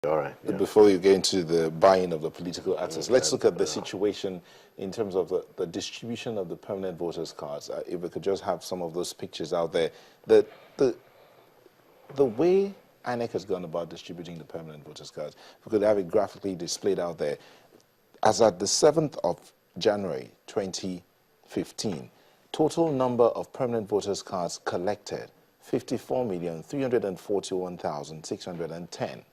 All right. Yeah. Before you get into the buying of the political access, let's look at the situation in terms of the distribution of the permanent voters' cards. If we could just have some of those pictures out there. The way INEC has gone about distributing the permanent voters' cards, we could have it graphically displayed out there. As at the 7th of January 2015, total number of permanent voters' cards collected, 54,341,610.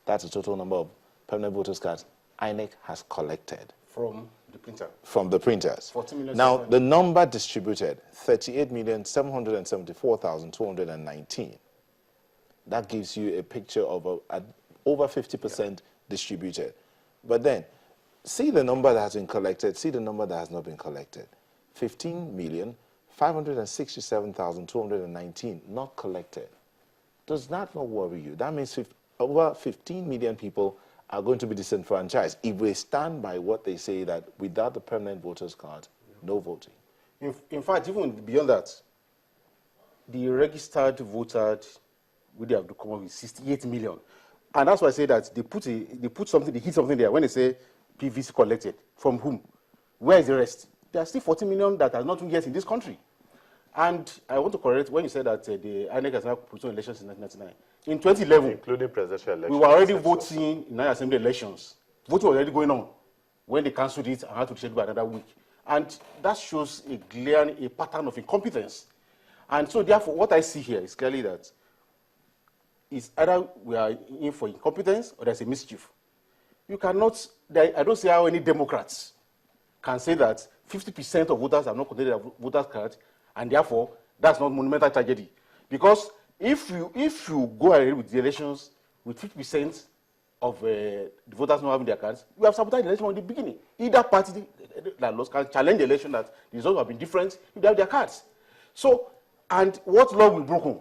That's the total number of permanent voters' cards INEC has collected. From the printer? From the printers. 40 million. Now, the number distributed, 38,774,219. That gives you a picture of over 50% distributed. But then, see the number that has been collected, see the number that has not been collected. 15,567,219 not collected. Does that not worry you? That means over 15 million people are going to be disenfranchised if we stand by what they say, that without the permanent voters card, no voting. In fact, even beyond that, the registered voters, we have to come up with 68 million. And that's why I say that they hit something there when they say PVC collected. From whom? Where is the rest? There are still 40 million that are not yet in this country. And I want to correct when you said that the INEC has now put on elections in 1999. In 2011, including presidential elections, we were already voting in National Assembly elections. Voting was already going on when they cancelled it and had to schedule another week. And that shows a pattern of incompetence. And so therefore, what I see here is clearly that it's either we are in for incompetence or there's a mischief. You cannot, I don't see how any Democrats can say that 50% of voters have not collected their voters' card, and therefore that's not monumental tragedy. Because if you go ahead with the elections with 50% of the voters not having their cards, you have sabotaged the election from the beginning. Either party that lost can challenge the election that the results have been different if they have their cards. So, and what law will be broken?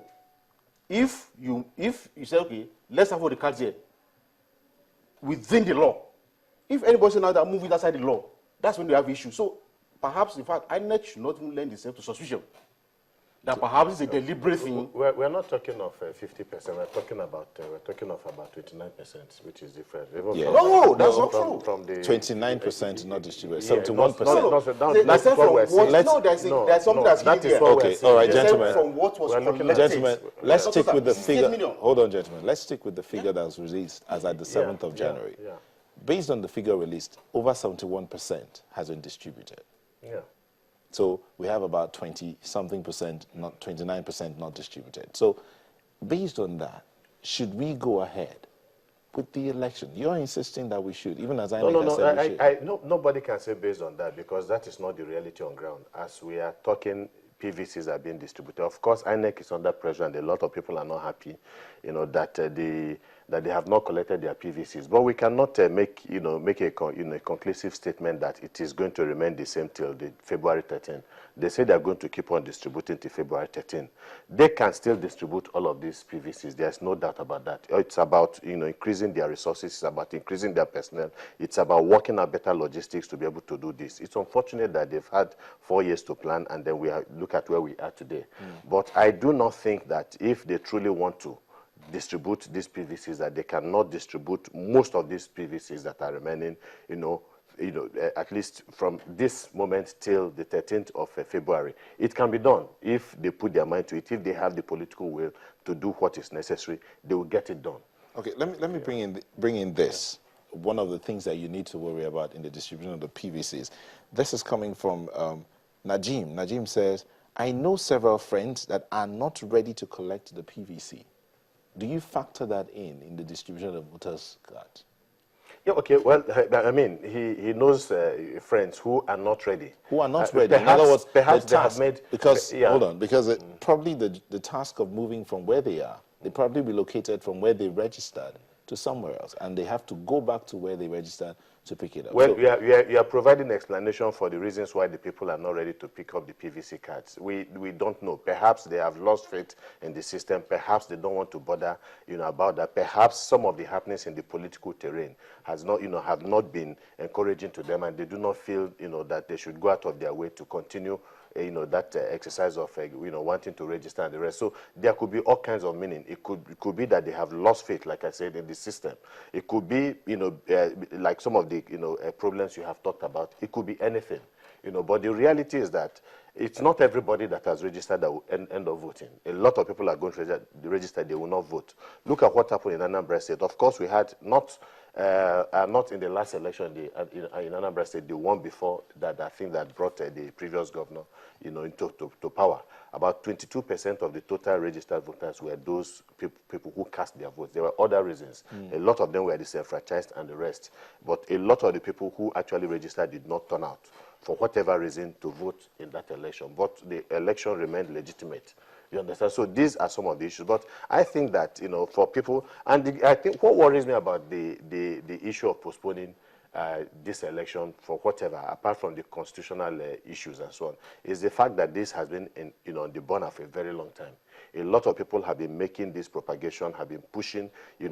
If you say, okay, let's have all the cards here within the law. If anybody says now that moving outside the law, that's when we have issues. So perhaps, in fact, INEC should not even lend itself to suspicion. That perhaps it's a deliberate thing. We're not talking of 50%. We're talking of about 29%, which is different. Yeah. No, that's not true. From the 29% not distributed. 71%. That's what we're saying. There's something that's hidden here. Okay, all right, gentlemen. From what was collected. Gentlemen, let's stick with the figure. Hold on, gentlemen. Let's stick with the figure that was released as at the 7th of January. Based on the figure released, over 71% has been distributed. Yeah. So we have about 20-something%, not 29% not distributed. So based on that, should we go ahead with the election? You're insisting that we should, even as INEC said we should. Nobody can say based on that, because that is not the reality on ground. As we are talking, PVCs are being distributed. Of course, INEC is under pressure, and a lot of people are not happy, that they have not collected their PVCs. But we cannot make a conclusive statement that it is going to remain the same till February 13. They say they are going to keep on distributing till February 13. They can still distribute all of these PVCs. There's no doubt about that. It's about increasing their resources. It's about increasing their personnel. It's about working out better logistics to be able to do this. It's unfortunate that they've had 4 years to plan, and then look at where we are today. But I do not think that if they truly want to distribute these PVCs, that they cannot distribute most of these PVCs that are remaining, at least from this moment till the 13th of February. It can be done if they put their mind to it. If they have the political will to do what is necessary, they will get it done. Okay, let me bring in this. One of the things that you need to worry about in the distribution of the PVCs. This is coming from Najim. Najim says, I know several friends that are not ready to collect the PVC. Do you factor that in the distribution of voters' cards? Yeah, okay, well, I mean, he knows friends who are not ready. Who are not ready. Perhaps, in other words, perhaps the they have made... Because, hold on, because probably the task of moving from where they are, they probably relocated from where they registered to somewhere else, and they have to go back to where they registered to pick it up. Well, you are providing explanation for the reasons why the people are not ready to pick up the PVC cards. We don't know. Perhaps they have lost faith in the system. Perhaps they don't want to bother, about that. Perhaps some of the happenings in the political terrain have not been encouraging to them, and they do not feel, that they should go out of their way to continue that exercise of, wanting to register and the rest. So there could be all kinds of meaning. It could be that they have lost faith, like I said, in the system. It could be, like some of the, problems you have talked about. It could be anything, But the reality is that it's not everybody that has registered that will end up voting. A lot of people are going to register, they will not vote. Look at what happened in Anambra State. Of course, we had not in the last election in Anambra State, the one before that, I think that brought the previous governor, into power. About 22% of the total registered voters were those people who cast their votes. There were other reasons. A lot of them were disenfranchised and the rest. But a lot of the people who actually registered did not turn out for whatever reason to vote in that election. But the election remained legitimate. You understand? So these are some of the issues. But I think that, for people, and I think what worries me about the issue of postponing this election for whatever, apart from the constitutional issues and so on, is the fact that this has been on the burner for a very long time. A lot of people have been making this propagation, have been pushing,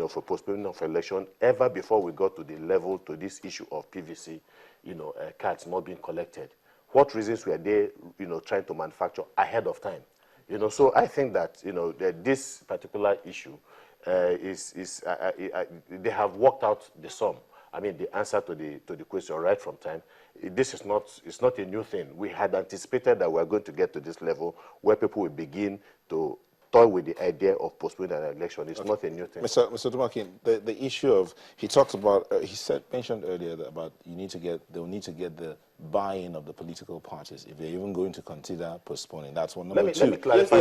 for postponing of election ever before we got to the level, to this issue of PVC, cards not being collected. What reasons were they, trying to manufacture ahead of time? So I think that, that this particular issue they have worked out the sum. I mean, the answer to the question right from time. This is not a new thing. We had anticipated that we're going to get to this level where people will begin to toy with the idea of postponing an election. It's not a new thing. Mr. Dumakin, the issue of, he talked about, mentioned earlier that about they'll need to get the buy-in of the political parties if they're even going to consider postponing. That's one. Number two. Let me clarify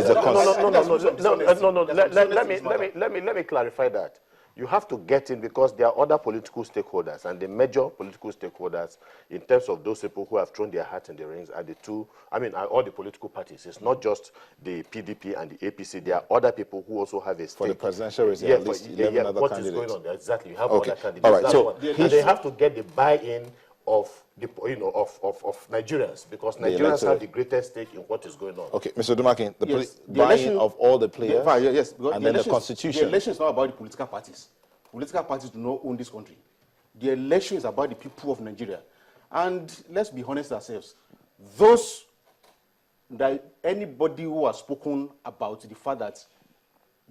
Let me clarify that. You have to get in because there are other political stakeholders, and the major political stakeholders in terms of those people who have thrown their hat in the rings are are all the political parties. It's not just the PDP and the APC. There are other people who also have a stake. For the presidential race, at least 11 other what candidates. Is going on there? Exactly. You have okay. other candidates. All right. So and they have to get the buy-in of the of Nigerians, because Nigerians have the greatest stake in what is going on. Okay, Mr. Dumakin, the buy-in of all the players, and then the constitution. The election is not about the political parties. Political parties do not own this country. The election is about the people of Nigeria. And let's be honest ourselves. Anybody who has spoken about the fact that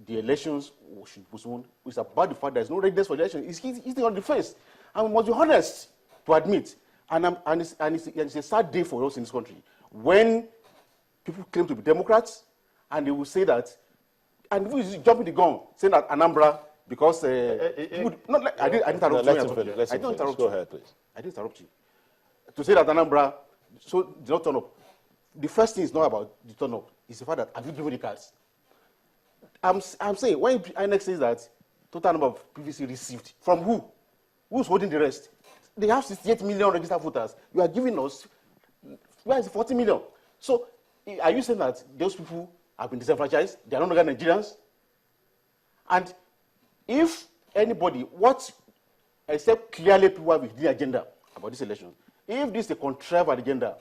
the elections should postpone, it's about the fact there is no readiness for the election. It's on the face. And we must be honest to admit, and it's a sad day for us in this country, when people claim to be Democrats, and they will say that, and we jump in the gun, saying that Anambra, because I didn't interrupt you. Let's finish. Go ahead, please. I didn't interrupt you. To say that Anambra did not turn up. The first thing is not about the turn up. It's the fact that have you given the cards? I'm saying when INEC says that total number of PVC received from who? Who's holding the rest? They have 68 million registered voters. You are giving us, where is 40 million? So are you saying that those people have been disenfranchised? They are no longer Nigerians? And if anybody, except clearly people have the agenda about this election, if this is a contrived agenda,